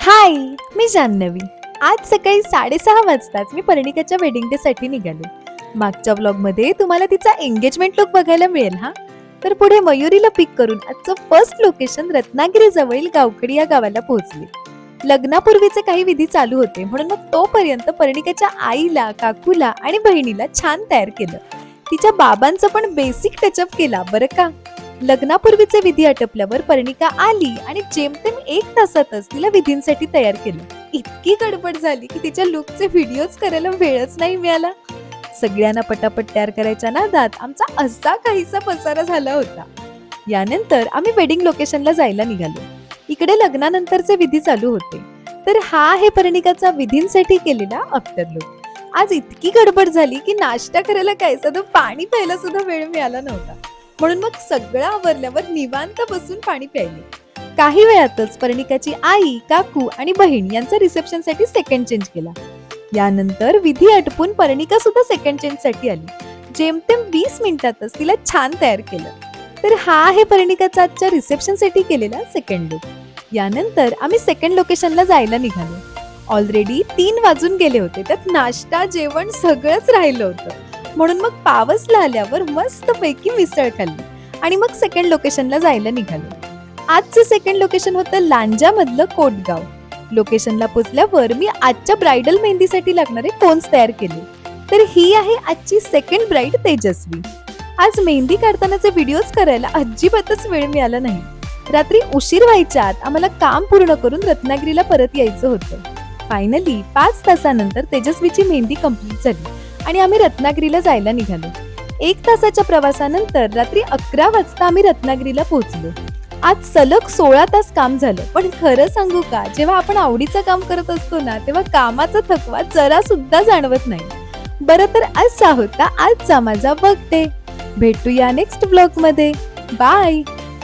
हाय, मी जान्हवी. आज सकाळी 6:30 वाजताच मी परिणिकाच्या वेडिंग डे साठी निघाले. मागच्या व्लॉग मध्ये तुम्हाला तिचा एंगेजमेंट लुक बघायला मिळेल हा. तर पुढे मयुरीला पिक करून आजचं फर्स्ट लोकेशन रत्नागिरी जवळील गावखडी या गावाला पोहोचले. लग्नापूर्वीचे काही विधी चालू होते म्हणून मग तोपर्यंत परिणिकाच्या आईला, काकूला आणि बहिणीला छान तयार केलं. तिच्या बाबांचं पण बेसिक टचअप केला बरं का. लग्नापूर्वीचे विधी आटपल्यावर परिणिका आली आणि जेमतेम 1 तासातच तिला विधींसाठी तयार केलं. इतकी गडबड झाली की तिच्या लुकचे व्हिडिओज करायला वेळच नाही मिळाला. सगळ्यांना पटापट तयार करायच्या नादात आमचा असा काहीसा पसारा झाला होता. यानंतर आम्ही वेडिंग लोकेशनला जायला निघालो. इकडे लग्नानंतरचे विधी चालू होते. तर हा आहे परिणिकाचा विधींसाठी केलेला आफ्टर लुक. आज इतकी गडबड झाली की नाश्ता करायला काय साधं पाणी प्यायला सुद्धा वेळ मिळाला नव्हता. म्हणून मग सगळं आवरल्यावर निवांत बसून पाणी प्यायले. काही वेळातच परिणिकाची आई, काकू आणि बहीण यांचा रिसेप्शन साठी सेकंड चेंज केला. यानंतर विधी आटपून परिणिका सुद्धा सेकंड चेंज साठी आली. जेमतेम 20 मिनिटातच तिला छान तयार केलं. तर हा आहे परिणिकाचा आजच्या रिसेप्शन साठी केलेला सेकंड लुक. यानंतर आम्ही सेकंड लोकेशनला जायला निघालो. ऑलरेडी 3 वाजून गेले होते. त्यात नाश्ता, जेवण सगळंच राहिलं होतं. म्हणून मग पावसला आल्यावर मस्त पैकी मिसळ खाल्ली आणि मग सेकंड लोकेशनला जायला निघालो. आजचं सेकंड लोकेशन होतं लांजा मधलं कोटगाव. लोकेशनला पोहोचल्यावर मी आजच्या ब्राइडल मेहंदीसाठी लागणारे कोन्स तयार केले. तर ही आहे आजची सेकंड ब्राइड तेजस्वी. आज मेहंदी काढतानाचे व्हिडिओज करायला अजिबातच वेळ मिळाला नाही. रात्री उशीर व्हायच्या आत आम्हाला काम पूर्ण करून रत्नागिरीला परत यायचं होतं. फायनली 5 तासानंतर तेजस्वीची मेहंदी कंप्लीट झाली आणि आम्ही रत्नागिरीला जायला निघालो. 1 तासाच्या प्रवासानंतर रात्री 11 वाजता आम्ही रत्नागिरीला पोहोचलो. आज सलग 16 तास काम झालं. पण खरं सांगू का, जेव्हा आपण आवडीचं काम करत असतो ना तेव्हा कामाचा थकवा जरा सुद्धा जाणवत नाही. बरं, तर असा होता आजचा माझा बर्थडे. भेटूया नेक्स्ट ब्लॉग मध्ये. बाय.